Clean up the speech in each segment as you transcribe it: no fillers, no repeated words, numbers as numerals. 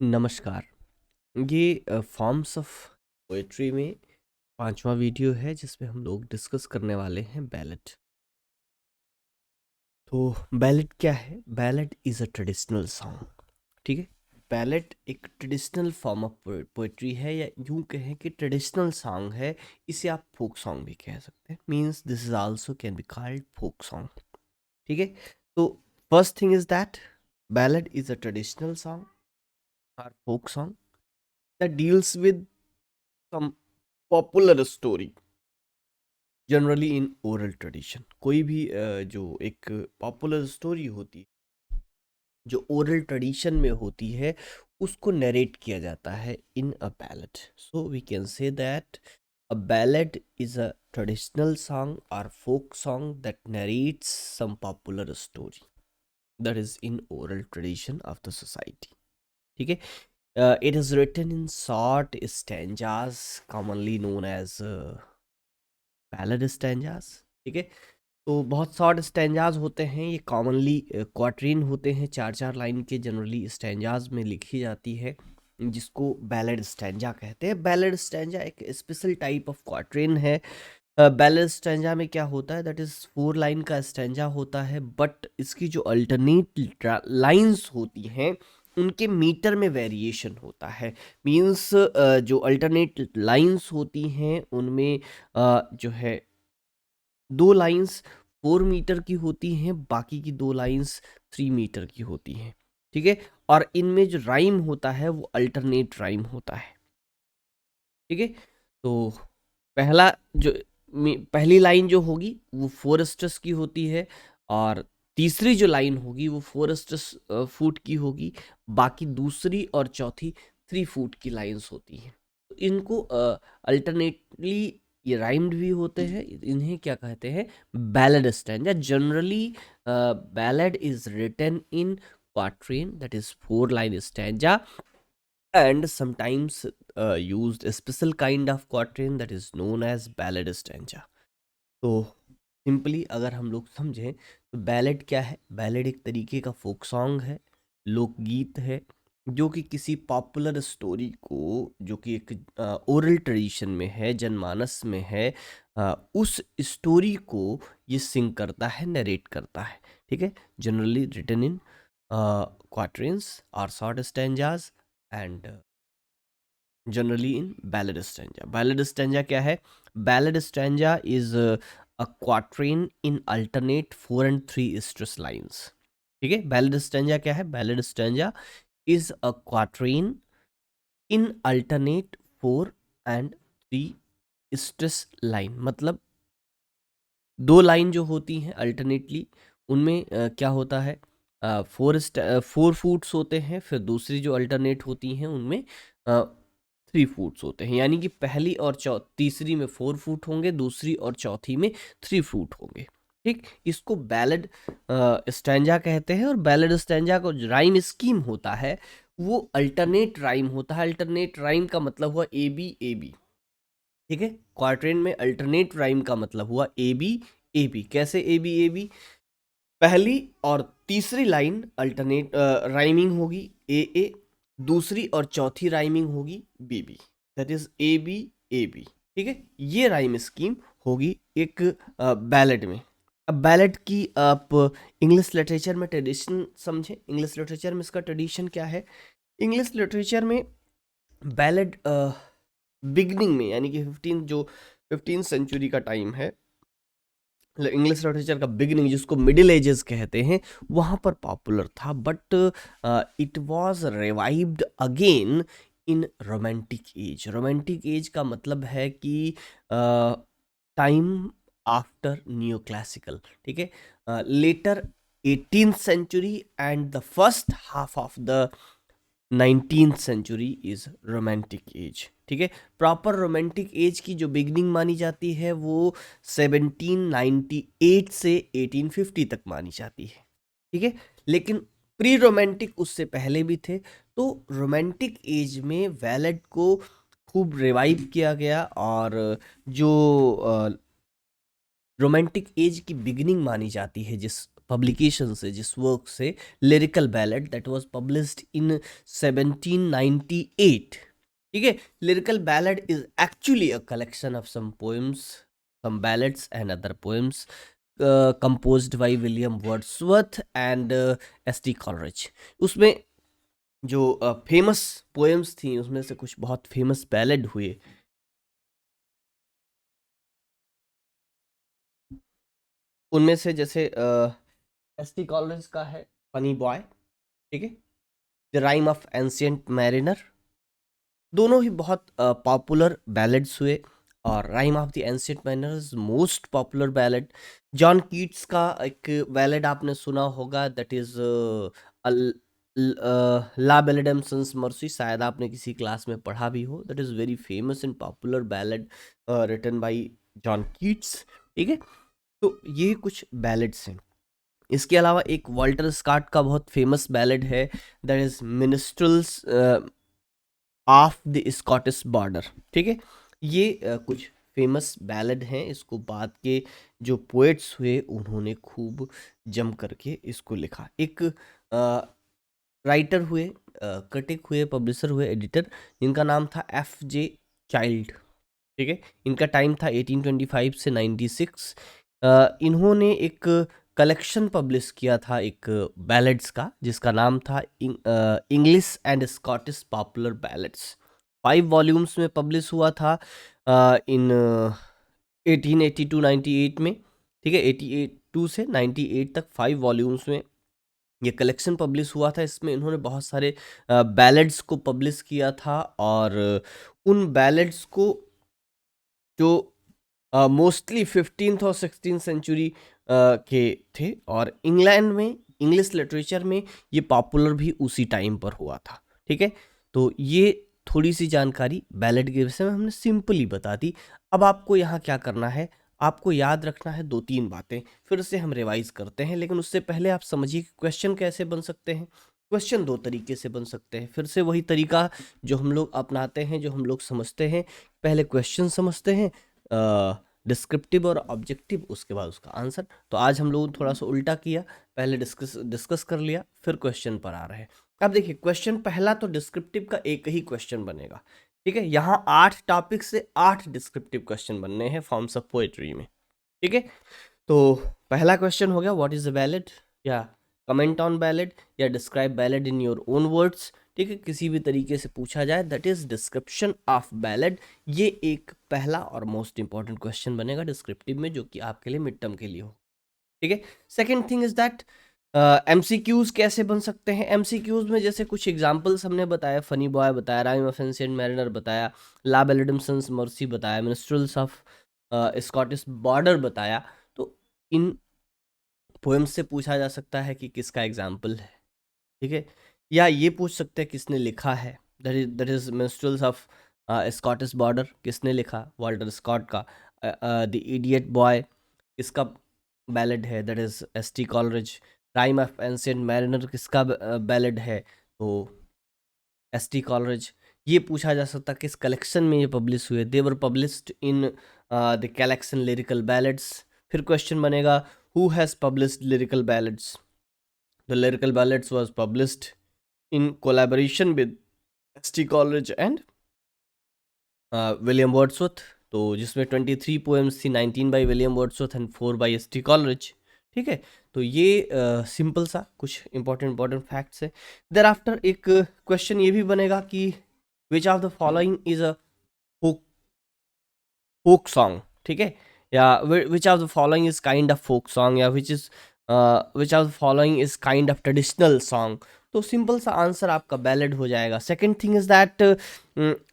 नमस्कार। ये forms of poetry में पांचवा वीडियो है जिसमें हम लोग डिस्कस करने वाले हैं बैलेड। तो बैलेड क्या है? Ballad is a traditional song. ठीक है, बैलेड एक ट्रेडिशनल फॉर्म ऑफ पोएट्री है, या यूं कहें कि ट्रेडिशनल सॉन्ग है। इसे आप फोक सॉन्ग भी कह सकते हैं। Means this is also can be called folk song. ठीक है, तो first thing is that ballad is a traditional song और folk song that deals with some popular story generally in oral tradition. कोई भी जो एक पॉपुलर स्टोरी होती है, जो ओरल ट्रेडिशन में होती है, उसको नरेट किया जाता है in a ballad. So we can say that a ballad is a traditional song और folk song that narrates some popular story that is in oral tradition of the society. ठीक है, it is written in short stanzas commonly known as ballad stanzas. ठीक है, तो बहुत short stanzas होते हैं, ये कॉमनली क्वाट्रीन होते हैं, चार चार लाइन के जनरली स्टैंजास में लिखी जाती है, जिसको बैलेड स्टैंजा कहते हैं। बैलेड स्टैंजा एक स्पेशल टाइप ऑफ क्वाट्रीन है। बैलेड स्टैंजा में क्या होता है, दैट इज 4 लाइन का स्टैंजा होता है, बट इसकी जो अल्टरनेट लाइंस होती हैं उनके मीटर में वेरिएशन होता है। मीन्स जो अल्टरनेट लाइंस होती हैं उनमें जो है 2 लाइंस 4 मीटर की होती हैं, बाकी की 2 लाइंस 3 मीटर की होती हैं। ठीक है, और इनमें जो राइम होता है वो अल्टरनेट राइम होता है। ठीक है, तो पहला जो पहली लाइन जो होगी वो 4 स्ट्रेस की होती है, और तीसरी जो लाइन होगी वो 4 स्ट्रेस फुट की होगी, बाकी दूसरी और चौथी 3 फुट की लाइंस होती हैं। तो इनको अल्टरनेटली ये राइम्ड भी होते हैं। इन्हें क्या कहते हैं? Ballad stanza. Generally ballad is written in quatrain, that is 4 line stanza, and sometimes used a special kind of quatrain that is known as ballad stanza। तो सिंपली अगर हम लोग समझें तो बैलेड क्या है? बैलेड एक तरीके का फोक सॉन्ग है, लोकगीत है, जो कि किसी पॉपुलर स्टोरी को, जो कि एक ओरल ट्रेडिशन में है, जनमानस में है, उस स्टोरी को ये सिंग करता है, नरेट करता है। ठीक है, जनरली रिटन इन क्वाट्रेन्स और short stanzas and generally in ballad stanza. Ballad stanza क्या है? Ballad stanza is a quatrain in alternate 4 and 3 stress lines. ठीक है, बैलेड स्टैंजा क्या है? Ballad stanza is a quatrain in alternate 4 and 3 stress line. मतलब 2 line जो होती हैं अल्टरनेटली, उनमें क्या होता है, 4 फुट्स होते हैं, फिर दूसरी जो अल्टरनेट होती हैं उनमें 3 फुट्स होते हैं। यानी कि पहली और तीसरी में 4 फुट होंगे, दूसरी और चौथी में 3 फुट होंगे। ठीक, इसको बैलेड स्टैंजा कहते हैं। और बैलेड स्टैंजा को जो राइम स्कीम होता है वो अल्टरनेट राइम होता है। अल्टरनेट राइम का मतलब हुआ ए बी ए बी। ठीक है, क्वार्ट्रेन में अल्टरनेट राइम का मतलब हुआ ए बी ए बी। कैसे ए बी ए बी? पहली और तीसरी लाइन अल्टरनेट राइमिंग होगी ए ए, दूसरी और चौथी राइमिंग होगी B B, that is A B A B. ठीक है, ये राइम स्कीम होगी एक बैलेड में। अब बैलेड की आप इंग्लिश लिटरेचर में ट्रेडिशन समझें। इंग्लिश लिटरेचर में इसका ट्रेडिशन क्या है? इंग्लिश लिटरेचर में बैलेड बिगनिंग में, यानी कि 15 सेंचुरी का टाइम है, इंग्लिश लिटरेचर का बिगनिंग, जिसको मिडिल एजेस कहते हैं, वहाँ पर पॉपुलर था। But it was revived again in romantic as. Romantic as का मतलब है कि टाइम आफ्टर न्यू क्लासिकल। ठीक है, later 18th century and the first half of the 19th century is romantic age. ठीक है, प्रॉपर रोमांटिक एज की जो बिगनिंग मानी जाती है वो 1798 से 1850 तक मानी जाती है। ठीक है, लेकिन प्री रोमांटिक उससे पहले भी थे। तो रोमांटिक एज में बैलेड को खूब रिवाइव किया गया, और जो रोमांटिक एज की बिगिनिंग मानी जाती है जिस पब्लिकेशन से, जिस वर्क से, lyrical ballad that was published in 1798. ठीक है, lyrical ballad is actually a collection of some poems, some ballads and other poems composed by William Wordsworth and S T. Coleridge. उसमें जो फेमस पोएम्स थी, उसमें से कुछ बहुत फेमस बैलेड हुए. उनमें से जैसे एस.टी. कॉलरिज का है फनी बॉय, ठीक है, the rime of ancient mariner. दोनों ही बहुत पॉपुलर बैलेड्स हुए, और rime of the ancient mariner is most popular ballad. John Keats का एक बैलेड आपने सुना होगा, that is La Belle Dame sans Merci. शायद आपने किसी क्लास में पढ़ा भी हो. That is very famous and popular ballad written by John Keats. ठीक है, तो ये कुछ बैलेड्स हैं. इसके अलावा एक वॉल्टर स्कॉट का बहुत फेमस बैलेड है, that is minstrels of the Scottish border. ठीक है, ये कुछ फेमस बैलेड हैं. इसको बाद के जो पोएट्स हुए उन्होंने खूब जम करके इसको लिखा. एक राइटर हुए, क्रिटिक हुए, पब्लिशर हुए, एडिटर, जिनका नाम था F.J. चाइल्ड. ठीक है, इनका टाइम था 1825 से 96. इन्होंने एक कलेक्शन पब्लिश किया था एक बैलेड्स का, जिसका नाम था English and Scottish popular ballads. 5 volumes में पब्लिश हुआ था इन 1882-98 में. ठीक है, 82 से 98 तक 5 वॉल्यूम्स में ये कलेक्शन पब्लिश हुआ था. इसमें इन्होंने बहुत सारे बैलेड्स को पब्लिश किया था, और उन बैलेड्स को जो मोस्टली 15th और 16th सेंचुरी के थे, और इंग्लैंड में इंग्लिश लिटरेचर में ये पॉपुलर भी उसी टाइम पर हुआ था. ठीक है, तो ये थोड़ी सी जानकारी बैलेड के विषय में हमने सिंपली बता दी. अब आपको यहाँ क्या करना है, आपको याद रखना है 2-3 बातें, फिर से हम रिवाइज करते हैं. लेकिन उससे पहले आप समझिए कि क्वेश्चन कैसे बन सकते हैं. क्वेश्चन 2 तरीके से बन सकते हैं. फिर से वही तरीका जो हम लोग अपनाते हैं, जो हम लोग समझते हैं. पहले क्वेश्चन समझते हैं, डिस्क्रिप्टिव और ऑब्जेक्टिव, उसके बाद उसका आंसर. तो आज हम लोग थोड़ा सा उल्टा किया, पहले डिस्कस कर लिया, फिर क्वेश्चन पर आ रहे हैं. अब देखिए, क्वेश्चन पहला तो डिस्क्रिप्टिव का एक ही क्वेश्चन बनेगा. ठीक है, यहाँ 8 टॉपिक से 8 डिस्क्रिप्टिव क्वेश्चन बनने हैं फॉर्म्स ऑफ पोएट्री में. ठीक है, तो पहला क्वेश्चन हो गया, व्हाट इज अ बैलेड, या कमेंट ऑन बैलेड, या describe ballad in your own words. ठीक है, किसी भी तरीके से पूछा जाए, that is description of ballad. ये एक पहला और मोस्ट इंपॉर्टेंट क्वेश्चन बनेगा डिस्क्रिप्टिव में, जो कि आपके लिए मिड टर्म के लिए हो. ठीक है, second thing is that MCQs कैसे बन सकते हैं. MCQs में जैसे कुछ एग्जाम्पल्स हमने बताया, फनी बॉय बताया, राइम ऑफ एंशिएंट मैरिनर बताया, ला बेलेडम सन्स मर्सी बताया, मिनिस्ट्रल्स ऑफ स्कॉटिश बॉर्डर बताया. तो इन पोएम्स से पूछा जा सकता है कि किसका एग्जाम्पल है. ठीक है, या ये पूछ सकते हैं किसने लिखा है, that is minstrels of Scottish border, किसने लिखा, वॉल्टर स्कॉट का. द इडियट बॉय किसका बैलेड है, that is S.T. Coleridge. Rime of ancient mariner किसका बैलेड है, तो S.T. कॉलरिज. ये पूछा जा सकता किस कलेक्शन में ये पब्लिश हुए, they were published in the collection Lyrical Ballads. फिर क्वेश्चन बनेगा, who has published Lyrical Ballads. The Lyrical Ballads was published in collaboration with S.T. Coleridge and William Wordsworth. तो जिसमें 23 पोएम्स थी, 19 by William Wordsworth and 4 by S.T. Coleridge. ठीक है, तो ये simple सा कुछ इंपॉर्टेंट फैक्ट्स है. देर आफ्टर एक क्वेश्चन ये भी बनेगा कि which of the following is a folk song. ठीक है, या which of the following is kind of folk song, या which of the following is kind of traditional song. तो सिंपल सा आंसर आपका बैलेड हो जाएगा. सेकेंड थिंग इज दैट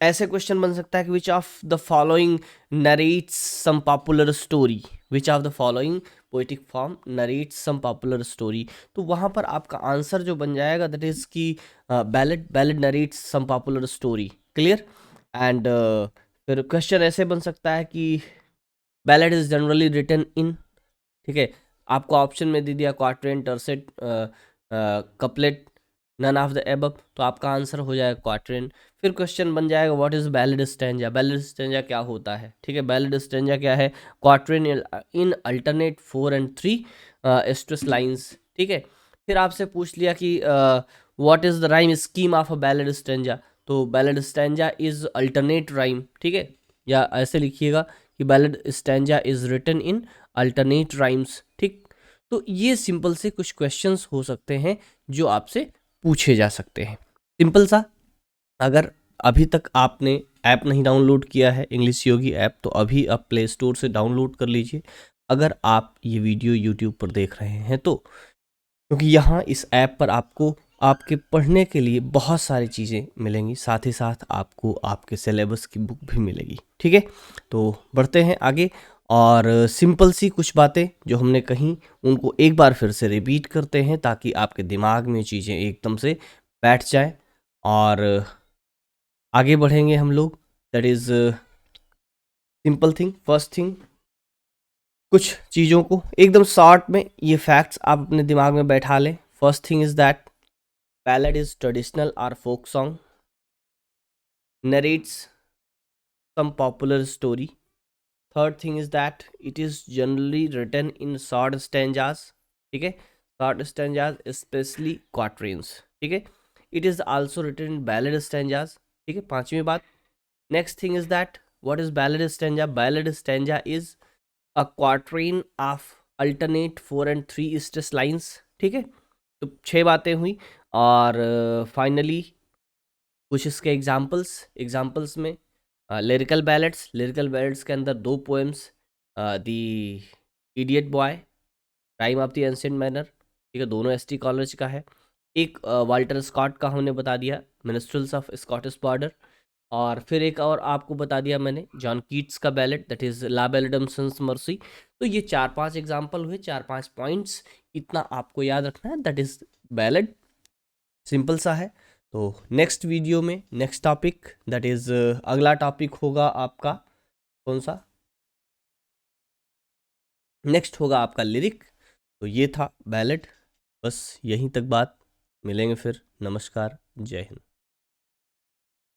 ऐसे क्वेश्चन बन सकता है कि which of the following narrates some popular story. Which of the following poetic form narrates some popular story. तो वहाँ पर आपका आंसर जो बन जाएगा, दैट इज की ballad narrates some popular story. Clear. And फिर क्वेश्चन ऐसे बन सकता है कि ballad is generally written in. ठीक है, आपको ऑप्शन में दे दिया quartet, tercet, couplet, none of the above, तो आपका आंसर हो जाएगा क्वाट्रेन। फिर क्वेश्चन बन जाएगा what is ballad stanza. Ballad stanza क्या होता है, ठीक है। बैलेड स्टैंजा क्या है, quatrain in alternate 4 and 3 stress lines, ठीक है। फिर आपसे पूछ लिया कि what is the rhyme scheme of a ballad stanza, तो ballad stanza is alternate rhyme, ठीक है। या ऐसे लिखिएगा कि ballad stanza is written in alternate rhymes, ठीक। तो ये सिंपल से कुछ क्वेश्चंस हो सकते हैं जो आपसे पूछे जा सकते हैं, सिंपल सा। अगर अभी तक आपने ऐप नहीं डाउनलोड किया है इंग्लिश योगी ऐप, तो अभी आप प्ले स्टोर से डाउनलोड कर लीजिए। अगर आप ये वीडियो यूट्यूब पर देख रहे हैं तो, क्योंकि यहाँ इस ऐप पर आपको आपके पढ़ने के लिए बहुत सारी चीज़ें मिलेंगी, साथ ही साथ आपको आपके सिलेबस की बुक भी मिलेगी, ठीक है। तो बढ़ते हैं आगे, और सिंपल सी कुछ बातें जो हमने कहीं उनको एक बार फिर से रिपीट करते हैं ताकि आपके दिमाग में चीज़ें एकदम से बैठ जाएं और आगे बढ़ेंगे हम लोग। That is simple thing. First thing, कुछ चीज़ों को एकदम शॉर्ट में ये फैक्ट्स आप अपने दिमाग में बैठा लें। First thing is that ballad is traditional or folk song, narrates some popular story. Third thing is that it is generally written in short stanzas, ठीक है, short stanzas especially quatrains, ठीक है। It is also written in ballad stanzas, ठीक है। पांचवी बात, next thing is that what is ballad stanza? Ballad stanza is a quatrain of alternate 4 and 3 stress lines, ठीक है। तो 6 बातें हुई, और फाइनली कुछ इसके एग्जाम्पल्स में लिरिकल बैलेट्स के अंदर 2 poems, the idiot boy, time of the ancient manner, ठीक है, दोनों एसटी कॉलेज का है। एक वाल्टर स्कॉट का हमने बता दिया, मिनिस्ट्रल्स ऑफ स्कॉटिश बॉर्डर, और फिर एक और आपको बता दिया मैंने जॉन कीट्स का ballad, that is la Belle Dame sans Merci. तो ये 4-5 एग्जाम्पल हुए, 4-5 पॉइंट्स, इतना आपको याद रखना है, दैट इज बैलेट, सिंपल सा है। तो नेक्स्ट वीडियो में नेक्स्ट टॉपिक, दैट इज अगला टॉपिक होगा आपका कौन सा, नेक्स्ट होगा आपका लिरिक। तो ये था बैलेट, बस यहीं तक बात, मिलेंगे फिर, नमस्कार, जय हिंद।